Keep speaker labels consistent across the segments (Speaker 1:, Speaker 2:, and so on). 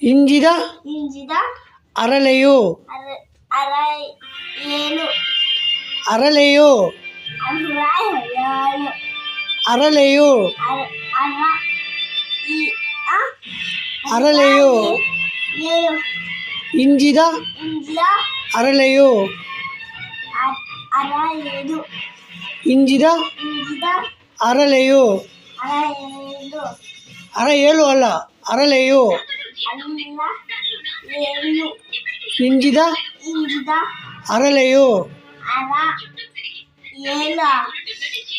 Speaker 1: ಇಂಜಿದ
Speaker 2: ಇಂಜಿದ
Speaker 1: ಅರಳೆಯು
Speaker 2: ಅರಳೆಯು
Speaker 1: ಅರಳೆಯು
Speaker 2: ಅರಳೆಯು
Speaker 1: ಅರಳೆಯು ಇಂಜಿದ ಅರಳೆಯು
Speaker 2: ಅರಳೆಯು
Speaker 1: ಇಂಜಿದ ಅರಳೆಯು ಅರಏಳು ಅಲ್ಲ ಅರಳೆಯು ಇಂಜಿದ ಅರಳೆಯು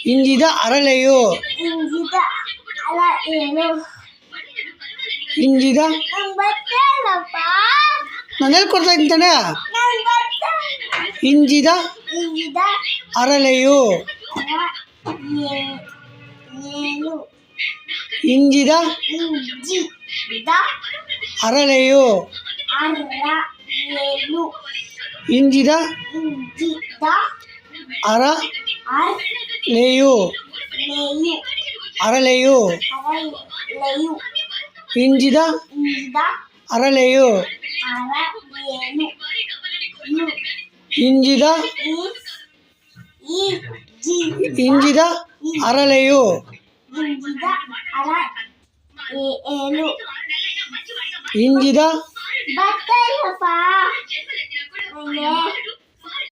Speaker 1: ಇಂಜಿದ ಅರಳೆಯು ಇಂಜಿದ ನಾನು ಹೇಳ್ಕೊಡ್ತಾ ಇದ್ದಾನೆ. ಇಂಜಿದ ಅರಳೆಯು ಇಂಜಿದ ಅರಳೆಯು ಇಂಜಿದ ಅರಳೆಯು ಅರಳೆಯು ಇಂಜಿದ ಅರಳೆಯು ಇಂಜಿದ ಇಂಜಿದ ಅರಳೆಯು ಇಂಜಿದ